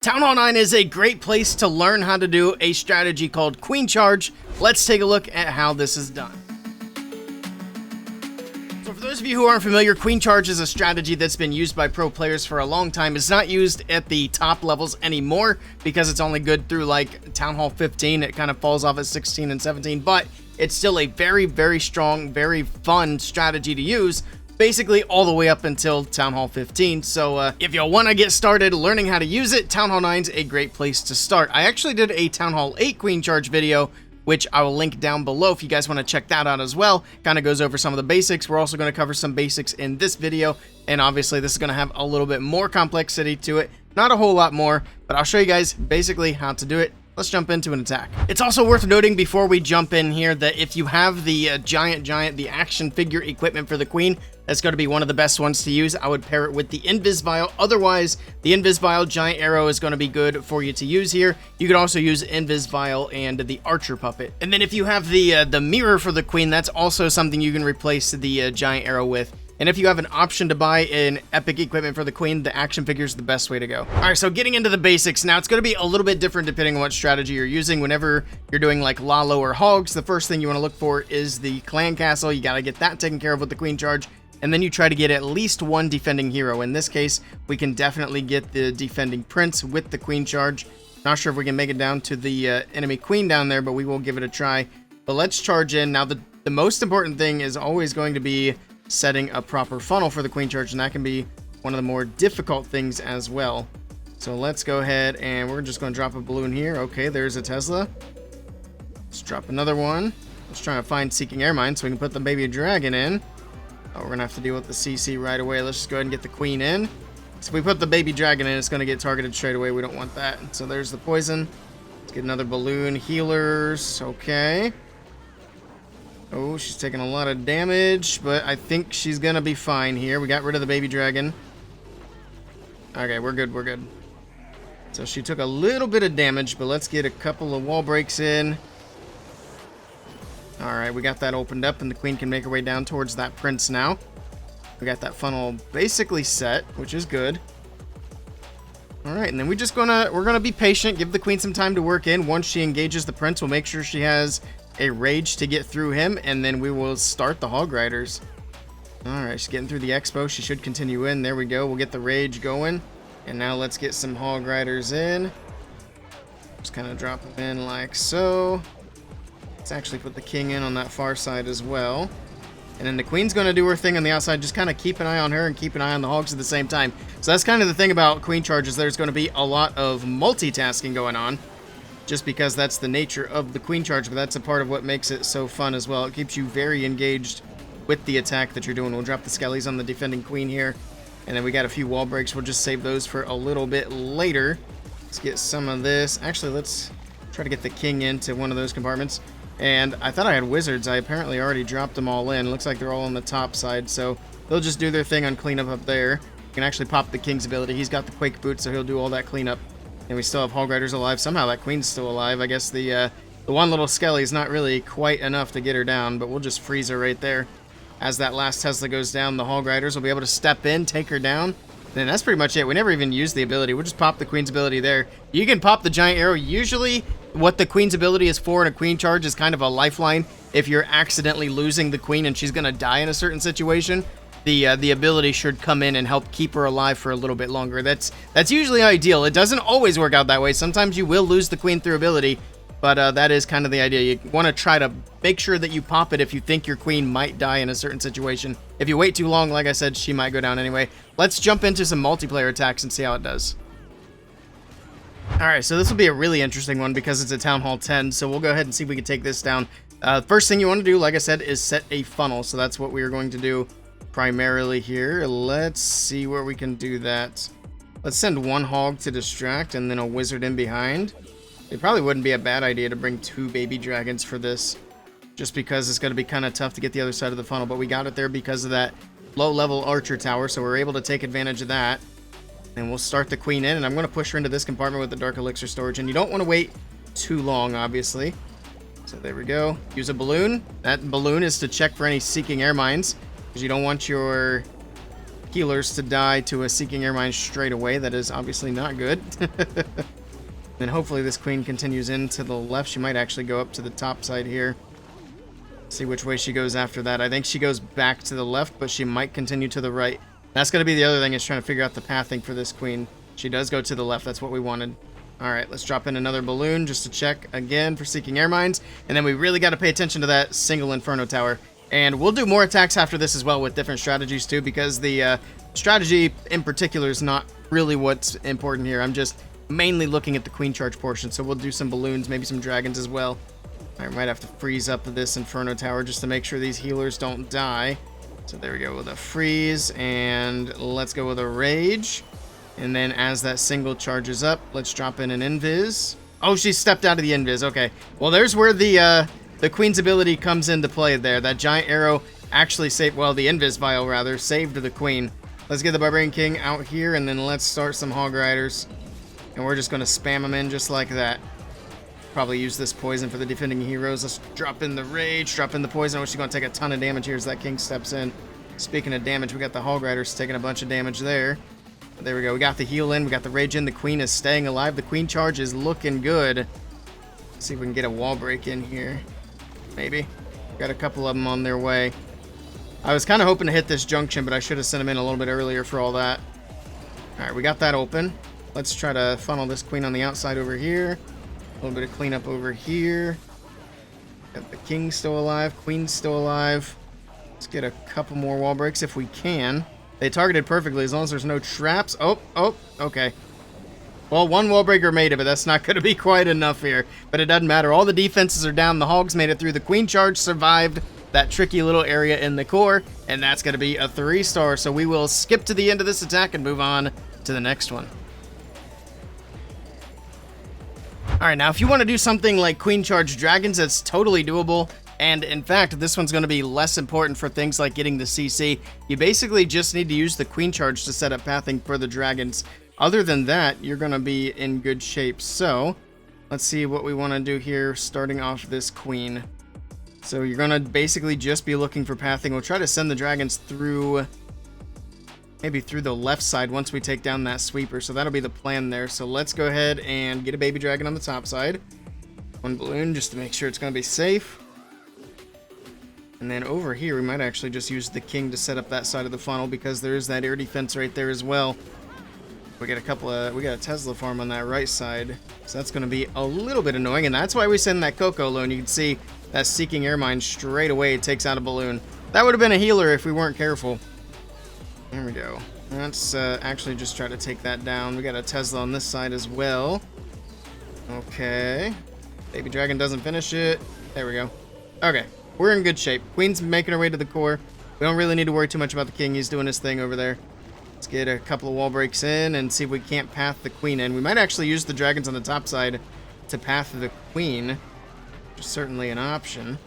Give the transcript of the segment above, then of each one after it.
Town Hall 9 is a great place to learn how to do a strategy called Queen Charge. Let's take a look at how this is done. So for those of you who aren't familiar, Queen Charge is a strategy that's been used by pro players for a long time. It's not used at the top levels anymore because it's only good through like Town Hall 15. It kind of falls off at 16 and 17, but it's still a very, very strong, very fun strategy to use, basically all the way up until Town Hall 15. So if you want to get started learning how to use it, Town Hall 9's a great place to start. I actually did a Town Hall 8 Queen Charge video, which I will link down below if you guys want to check that out as well. Kind of goes over some of the basics. We're also going to cover some basics in this video, and obviously this is going to have a little bit more complexity to it. Not a whole lot more, but I'll show you guys basically how to do it. Let's jump into an attack. It's also worth noting before we jump in here that if you have the the action figure equipment for the queen, that's going to be one of the best ones to use. I would pair it with the Invis Vial. Otherwise, the Invis Vial giant arrow is going to be good for you to use here. You could also use Invis Vial and the archer puppet. And then if you have the mirror for the queen, that's also something you can replace the giant arrow with. And if you have an option to buy an epic equipment for the queen, the action figure is the best way to go. All right, so getting into the basics. Now, it's going to be a little bit different depending on what strategy you're using. Whenever you're doing like Lalo or Hogs, the first thing you want to look for is the clan castle. You got to get that taken care of with the Queen Charge. And then you try to get at least one defending hero. In this case, we can definitely get the defending prince with the Queen Charge. Not sure if we can make it down to the enemy queen down there, but we will give it a try. But let's charge in. Now, the most important thing is always going to be setting a proper funnel for the Queen Charge, and that can be one of the more difficult things as well. So let's go ahead and we're just going to drop a balloon here. Okay, there's a Tesla. Let's drop another one. Let's try to find Seeking Air Mine so we can put the baby dragon in. Oh, we're going to have to deal with the CC right away. Let's just go ahead and get the queen in. So if we put the baby dragon in, it's going to get targeted straight away. We don't want that. So there's the poison. Let's get another balloon. Healers. Okay. Oh, she's taking a lot of damage, but I think she's going to be fine here. We got rid of the baby dragon. Okay, we're good, we're good. So she took a little bit of damage, but let's get a couple of wall breaks in. Alright, we got that opened up, and the queen can make her way down towards that prince now. We got that funnel basically set, which is good. Alright, and then we're gonna be patient, give the queen some time to work in. Once she engages the prince, we'll make sure she has a rage to get through him, and then we will start the hog riders. Alright, she's getting through the expo. She should continue in. There we go. We'll get the rage going. And now let's get some hog riders in. Just kind of drop them in like so. Let's actually put the king in on that far side as well. And then the queen's going to do her thing on the outside. Just kind of keep an eye on her and keep an eye on the hogs at the same time. So that's kind of the thing about Queen Charge, is there's going to be a lot of multitasking going on, just because that's the nature of the Queen Charge, but that's a part of what makes it so fun as well. It keeps you very engaged with the attack that you're doing. We'll drop the skellies on the defending queen here, and then we got a few wall breaks. We'll just save those for a little bit later. Let's get some of this. Actually, let's try to get the king into one of those compartments. And I thought I had wizards. I apparently already dropped them all in. Looks like they're all on the top side, so they'll just do their thing on cleanup up there. You can actually pop the king's ability. He's got the quake boot, so he'll do all that cleanup. And we still have hog riders alive. Somehow that queen's still alive. I guess the one little skelly is not really quite enough to get her down, but we'll just freeze her right there. As that last Tesla goes down, the hog riders will be able to step in, take her down. Then that's pretty much it. We never even used the ability. We'll just pop the queen's ability there. You can pop the giant arrow. Usually what the queen's ability is for in a queen charge is kind of a lifeline. If you're accidentally losing the queen and she's going to die in a certain situation, the ability should come in and help keep her alive for a little bit longer. That's usually ideal. It doesn't always work out that way. Sometimes you will lose the queen through ability, but that is kind of the idea. You want to try to make sure that you pop it if you think your queen might die in a certain situation. If you wait too long, like I said, she might go down anyway. Let's jump into some multiplayer attacks and see how it does. Alright, so this will be a really interesting one because it's a Town Hall 10, so we'll go ahead and see if we can take this down. First thing you want to do, like I said, is set a funnel, so that's what we are going to do primarily here. Let's see where we can do that. Let's send one hog to distract and then a wizard in behind. It probably wouldn't be a bad idea to bring two baby dragons for this, just because it's going to be kind of tough to get the other side of the funnel, but we got it there because of that low-level archer tower, so we're able to take advantage of that. And we'll start the queen in, and I'm going to push her into this compartment with the dark elixir storage, and you don't want to wait too long, obviously. So there we go. Use a balloon. That balloon is to check for any Seeking Air Mines, because you don't want your healers to die to a Seeking Air Mine straight away. That is obviously not good. Then hopefully this queen continues into the left. She might actually go up to the top side here. See which way she goes after that. I think she goes back to the left, but she might continue to the right. That's going to be the other thing, is trying to figure out the pathing for this queen. She does go to the left. That's what we wanted. All right, let's drop in another balloon just to check again for Seeking Air Mines. And then we really got to pay attention to that single Inferno Tower. And we'll do more attacks after this as well with different strategies too, because the strategy in particular is not really what's important here. I'm just mainly looking at the queen charge portion, so we'll do some balloons, maybe some dragons as well. I might have to freeze up this Inferno Tower just to make sure these healers don't die. So there we go with a freeze, and let's go with a rage. And then as that single charges up, let's drop in an invis. Oh, she stepped out of the invis. Okay. Well, there's where the queen's ability comes into play there. That giant arrow actually saved, well, the invis vial rather, saved the queen. Let's get the Barbarian King out here, and then let's start some Hog Riders. And we're just going to spam them in just like that. Probably use this poison for the defending heroes. Let's drop in the rage, drop in the poison. Oh, she's going to take a ton of damage here as that king steps in. Speaking of damage, we got the Hog Riders taking a bunch of damage there. There we go. We got the heal in. We got the rage in. The queen is staying alive. The queen charge is looking good. Let's see if we can get a wall break in here. Maybe. Got a couple of them on their way. I was kind of hoping to hit this junction, but I should have sent them in a little bit earlier for all that. All right, we got that open. Let's try to funnel this queen on the outside over here. A little bit of cleanup over here. Got the king still alive. Queen's still alive. Let's get a couple more wall breaks if we can. They targeted perfectly as long as there's no traps. Oh, okay. Well, one wall breaker made it, but that's not going to be quite enough here. But it doesn't matter. All the defenses are down. The hogs made it through. The queen charge survived that tricky little area in the core, and that's going to be a 3-star. So we will skip to the end of this attack and move on to the next one. All right, now if you want to do something like queen charge dragons, it's totally doable. And in fact, this one's going to be less important for things like getting the CC. You basically just need to use the queen charge to set up pathing for the dragons. Other than that, you're going to be in good shape. So let's see what we want to do here, starting off this queen. So you're going to basically just be looking for pathing. We'll try to send the dragons through, maybe through the left side once we take down that sweeper. So that'll be the plan there. So let's go ahead and get a baby dragon on the top side. One balloon just to make sure it's going to be safe. And then over here, we might actually just use the king to set up that side of the funnel because there is that air defense right there as well. We got a Tesla farm on that right side. So that's going to be a little bit annoying. And that's why we send that Cocoa loan. You can see that Seeking Air Mine straight away takes out a balloon. That would have been a healer if we weren't careful. There we go. Let's actually just try to take that down. We got a Tesla on this side as well. Okay. Baby Dragon doesn't finish it. There we go. Okay. We're in good shape. Queen's making her way to the core. We don't really need to worry too much about the king. He's doing his thing over there. Let's get a couple of wall breaks in and see if we can't path the queen in. We might actually use the dragons on the top side to path the queen, which is certainly an option. We're going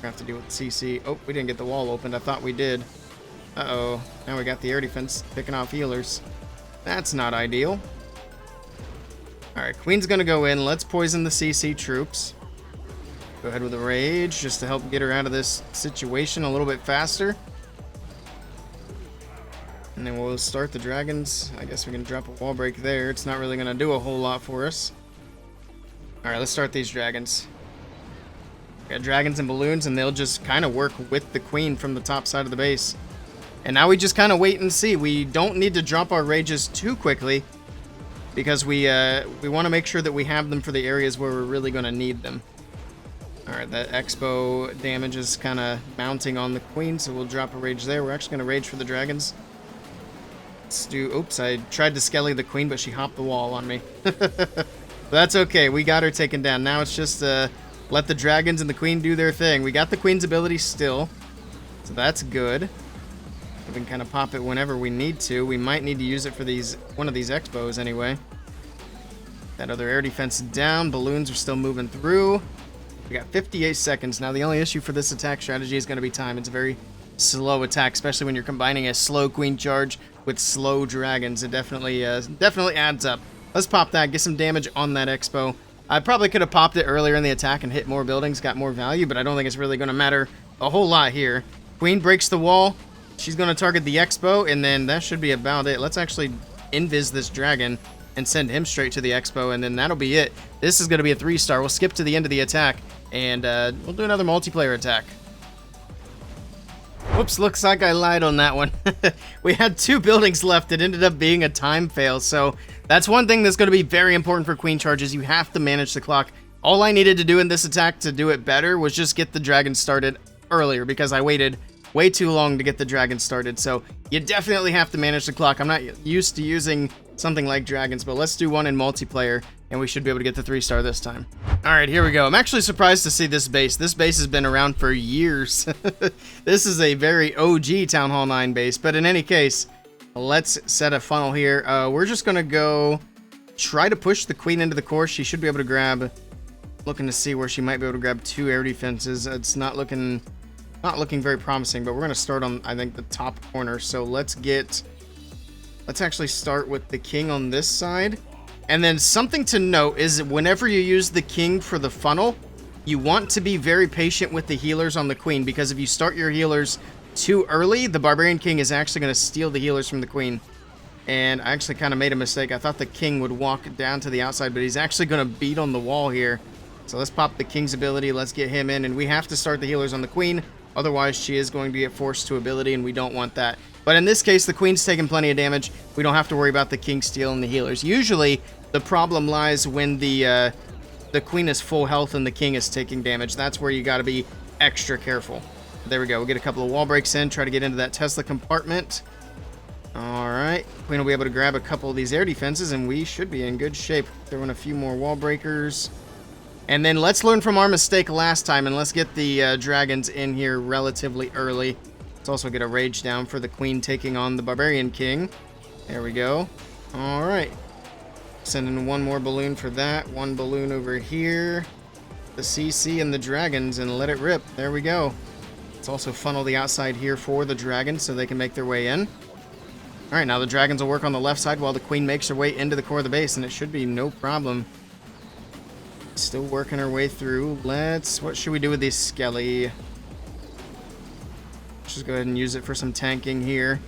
to have to deal with CC. Oh, we didn't get the wall opened. I thought we did. Uh-oh. Now we got the air defense picking off healers. That's not ideal. Alright, queen's going to go in. Let's poison the CC troops. Go ahead with a rage just to help get her out of this situation a little bit faster. And then we'll start the dragons. I guess we can drop a wall break there. It's not really going to do a whole lot for us. Alright, let's start these dragons. We got dragons and balloons, and they'll just kind of work with the queen from the top side of the base. And now we just kind of wait and see. We don't need to drop our rages too quickly because we want to make sure that we have them for the areas where we're really going to need them. Alright, that expo damage is kind of mounting on the queen, so we'll drop a rage there. We're actually going to rage for the dragons. Let's do... Oops, I tried to skelly the queen, but she hopped the wall on me. But that's okay. We got her taken down. Now it's just let the dragons and the queen do their thing. We got the queen's ability still, so that's good. We can kind of pop it whenever we need to. We might need to use it for one of these expos anyway. That other air defense down. Balloons are still moving through. We got 58 seconds. Now, the only issue for this attack strategy is going to be time. It's a very slow attack, especially when you're combining a slow queen charge with slow dragons. It definitely adds up. Let's pop that, get some damage on that expo. I probably could have popped it earlier in the attack and hit more buildings, got more value, but I don't think it's really going to matter a whole lot here. Queen breaks the wall. She's going to target the Expo, and then that should be about it. Let's actually invis this dragon and send him straight to the Expo, and then that'll be it. This is going to be a 3-star. We'll skip to the end of the attack, and we'll do another multiplayer attack. Whoops, looks like I lied on that one. We had 2 buildings left. It ended up being a time fail, so that's one thing that's going to be very important for queen charges. You have to manage the clock. All I needed to do in this attack to do it better was just get the dragon started earlier, because I waited way too long to get the dragon started. So you definitely have to manage the clock. I'm not used to using something like dragons, but let's do one in multiplayer, and we should be able to get the 3-star this time. All right, here we go. I'm actually surprised to see this base. This base has been around for years. This is a very OG Town Hall 9 base, but in any case, let's set a funnel here. We're just going to go try to push the queen into the course. She should be able to grab, looking to see where she might be able to grab 2 air defenses. It's not looking very promising, but we're going to start on, I think, the top corner. So let's actually start with the king on this side. And then something to note is whenever you use the king for the funnel, you want to be very patient with the healers on the queen, because if you start your healers too early, the barbarian king is actually going to steal the healers from the queen. And I actually kind of made a mistake. I thought the king would walk down to the outside, but he's actually going to beat on the wall here. So let's pop the king's ability. Let's get him in, and we have to start the healers on the queen. Otherwise, she is going to get forced to ability, and we don't want that. But in this case, the queen's taking plenty of damage. We don't have to worry about the king stealing the healers. Usually, the problem lies when the queen is full health and the king is taking damage. That's where you got to be extra careful. There we go. We'll get a couple of wall breaks in, try to get into that Tesla compartment. All right. Queen will be able to grab a couple of these air defenses, and we should be in good shape. Throw in a few more wall breakers. And then let's learn from our mistake last time, and let's get the dragons in here relatively early. Let's also get a rage down for the queen taking on the barbarian king. There we go. All right. Send in one more balloon for that. One balloon over here. The CC and the dragons, and let it rip. There we go. Let's also funnel the outside here for the dragons so they can make their way in. All right, now the dragons will work on the left side while the queen makes her way into the core of the base, and it should be no problem. Still working our way through. What should we do with these skelly? Let's just go ahead and use it for some tanking here.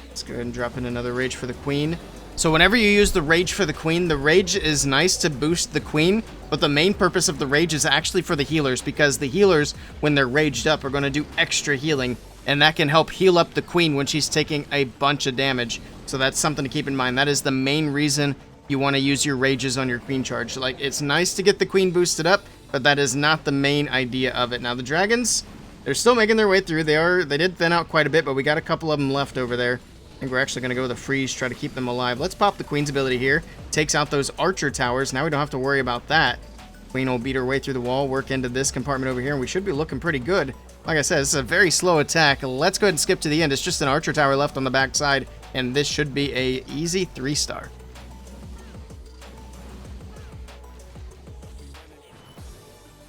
Let's go ahead and drop in another rage for the queen. So whenever you use the rage for the queen, the rage is nice to boost the queen, but the main purpose of the rage is actually for the healers, because the healers, when they're raged up, are going to do extra healing, and that can help heal up the queen when she's taking a bunch of damage. So that's something to keep in mind. That is the main reason you want to use your rages on your queen charge. Like, it's nice to get the queen boosted up, but that is not the main idea of it. Now the dragons, they're still making their way through. They did thin out quite a bit, but we got a couple of them left over there. I think we're actually going to go with a freeze, try to keep them alive. Let's pop the queen's ability here. Takes out those archer towers. Now we don't have to worry about that. Queen will beat her way through the wall, work into this compartment over here, and we should be looking pretty good. Like I said, this is a very slow attack. Let's go ahead and skip to the end. It's just an archer tower left on the back side, and this should be a easy 3-star.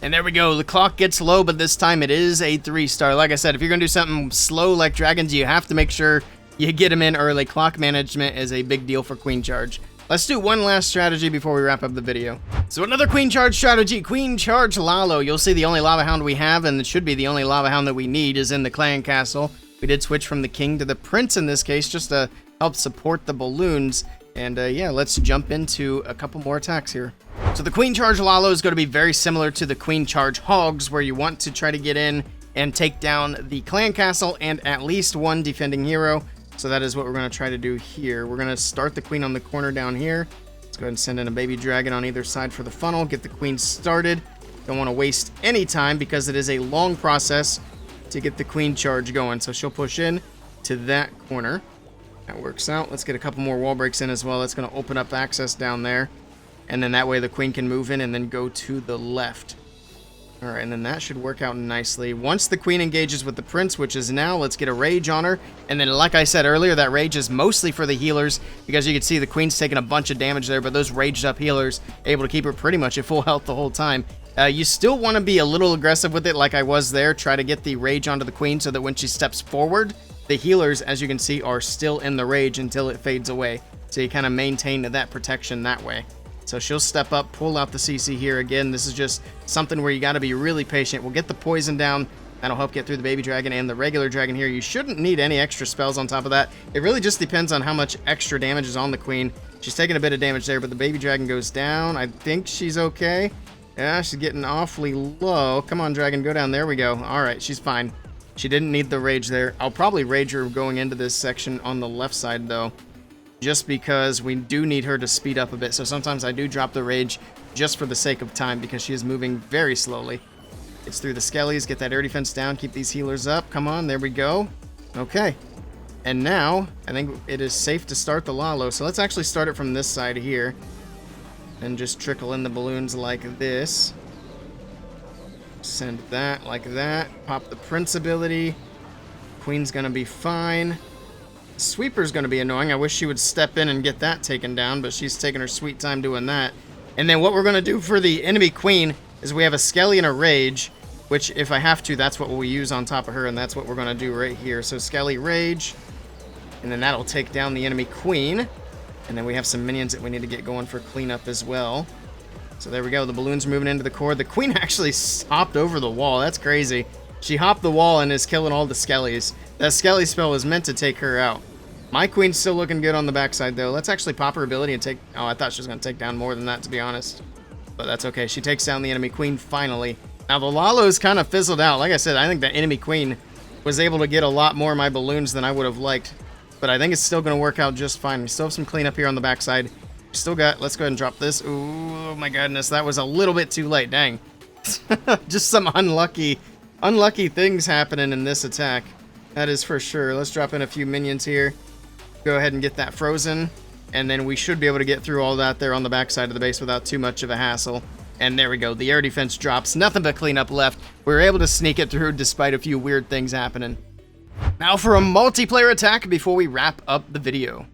And there we go. The clock gets low, but this time it is a 3-star. Like I said, if you're going to do something slow like dragons, you have to make sure you get them in early. Clock management is a big deal for queen charge. Let's do one last strategy before we wrap up the video. So another queen charge strategy, queen charge Lalo. You'll see the only lava hound we have, and it should be the only lava hound that we need, is in the clan castle. We did switch from the king to the prince in this case, just to help support the balloons. And yeah, let's jump into a couple more attacks here. So the queen charge Lalo is going to be very similar to the queen charge hogs, where you want to try to get in and take down the clan castle and at least one defending hero. So that is what we're going to try to do here. We're going to start the queen on the corner down here. Let's go ahead and send in a baby dragon on either side for the funnel. Get the queen started. Don't want to waste any time because it is a long process to get the queen charge going. So she'll push in to that corner. That works out. Let's get a couple more wall breaks in as well. That's going to open up access down there. And then that way the queen can move in and then go to the left. All right, and then that should work out nicely. Once the queen engages with the prince, which is now, let's get a rage on her. And then, like I said earlier, that rage is mostly for the healers, because you can see the queen's taking a bunch of damage there, but those raged up healers able to keep her pretty much at full health the whole time. You still want to be a little aggressive with it like I was there. Try to get the rage onto the queen so that when she steps forward, the healers, as you can see, are still in the rage until it fades away. So you kind of maintain that protection that way. So she'll step up, pull out the CC here again. This is just something where you got to be really patient. We'll get the poison down That'll help get through the baby dragon and the regular dragon here. You shouldn't need any extra spells on top of that. It really just depends on how much extra damage is on the queen. She's taking a bit of damage there, but the baby dragon goes down. I think she's okay. Yeah, she's getting awfully low. Come on, dragon, go down. There we go. All right, she's fine. She didn't need the rage there. I'll probably rage her going into this section on the left side, though, just because we do need her to speed up a bit. So sometimes I do drop the rage just for the sake of time because she is moving very slowly. It's through the skellies. Get that air defense down. Keep these healers up. Come on, there we go. Okay. And now, I think it is safe to start the Lalo. So let's actually start it from this side here. And just trickle in the balloons like this. Send that like that. Pop the Prince ability. Queen's gonna be fine. Sweeper's gonna be annoying. I wish she would step in and get that taken down, but she's taking her sweet time doing that. And then what we're gonna do for the enemy queen is we have a Skelly and a Rage, which if I have to, that's what we'll use on top of her, and that's what we're gonna do right here. So Skelly, Rage, and then that'll take down the enemy queen. And then we have some minions that we need to get going for cleanup as well. So there we go. The balloons moving into the core. The queen actually hopped over the wall. That's crazy. She hopped the wall and is killing all the skellies. That skelly spell was meant to take her out. My queen's still looking good on the backside, though. Let's actually pop her ability and take... Oh, I thought she was going to take down more than that, to be honest. But that's okay. She takes down the enemy queen finally. Now, the Lalo's kind of fizzled out. Like I said, I think the enemy queen was able to get a lot more of my balloons than I would have liked. But I think it's still going to work out just fine. We still have some cleanup here on the backside. Still got... Let's go ahead and drop this. Ooh, oh my goodness. That was a little bit too late. Dang. Just some unlucky things happening in this attack. That is for sure. Let's drop in a few minions here. Go ahead and get that frozen. And then we should be able to get through all that there on the backside of the base without too much of a hassle. And there we go. The air defense drops. Nothing but cleanup left. We were able to sneak it through despite a few weird things happening. Now for a multiplayer attack before we wrap up the video.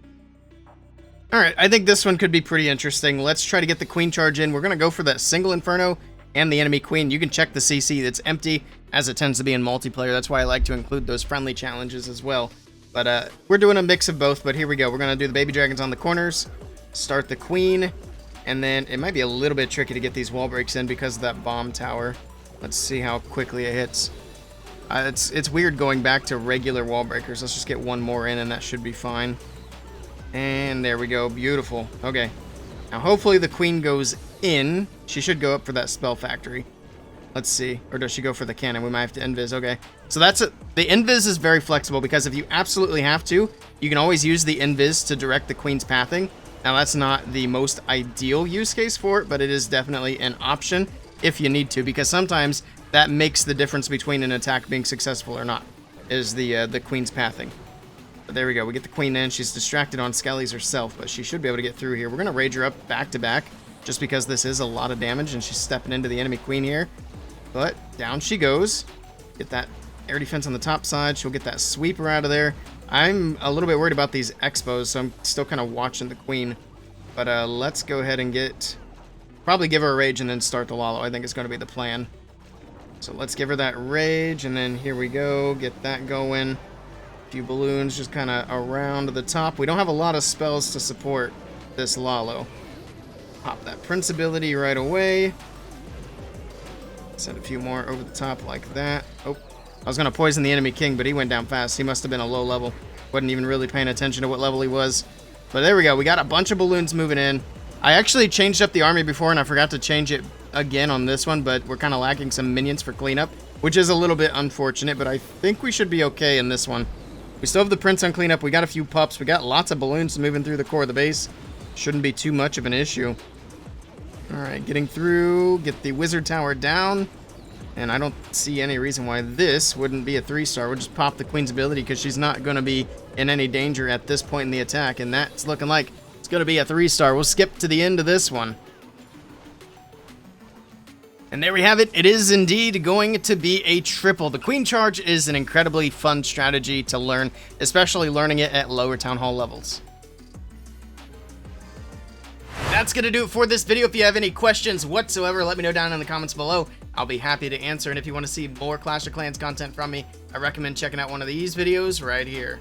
Alright, I think this one could be pretty interesting. Let's try to get the queen charge in. We're going to go for that single inferno and the enemy queen. You can check the CC that's empty, as it tends to be in multiplayer. That's why I like to include those friendly challenges as well. But we're doing a mix of both, but here we go. We're going to do the baby dragons on the corners, start the queen, and then it might be a little bit tricky to get these wall breaks in because of that bomb tower. Let's see how quickly it hits. It's weird going back to regular wall breakers. Let's just get one more in and that should be fine. And there we go. Beautiful. Okay. Now hopefully the queen goes in. She should go up for that spell factory. Let's see. Or does she go for the cannon? We might have to invis. Okay. So that's it. The invis is very flexible because if you absolutely have to, you can always use the invis to direct the queen's pathing. Now that's not the most ideal use case for it, but it is definitely an option if you need to, because sometimes that makes the difference between an attack being successful or not, is the queen's pathing. But there we go. We get the queen in. She's distracted on skellies herself, but she should be able to get through here. We're going to rage her up back to back just because this is a lot of damage and she's stepping into the enemy queen here. But down she goes. Get that air defense on the top side. She'll get that sweeper out of there. I'm a little bit worried about these expos, so I'm still kind of watching the queen. But let's go ahead and probably give her a rage and then start the Lalo. I think it's going to be the plan. So let's give her that rage, and then here we go. Get that going. A few balloons just kind of around the top. We don't have a lot of spells to support this Lalo. Pop that Prince ability right away. Send a few more over the top like that. Oh, I was going to poison the enemy king, but he went down fast. He must have been a low level. Wasn't even really paying attention to what level he was. But there we go. We got a bunch of balloons moving in. I actually changed up the army before, and I forgot to change it again on this one, but we're kind of lacking some minions for cleanup, which is a little bit unfortunate, but I think we should be okay in this one. We still have the prince on cleanup. We got a few pups. We got lots of balloons moving through the core of the base. Shouldn't be too much of an issue. All right, getting through. Get the wizard tower down. And I don't see any reason why this wouldn't be a 3-star. We'll just pop the queen's ability because she's not going to be in any danger at this point in the attack, and that's looking like it's going to be a 3-star. We'll skip to the end of this one. And there we have it. It is indeed going to be a triple. The queen charge is an incredibly fun strategy to learn, especially learning it at lower town hall levels. That's going to do it for this video. If you have any questions whatsoever, let me know down in the comments below. I'll be happy to answer. And if you want to see more Clash of Clans content from me, I recommend checking out one of these videos right here.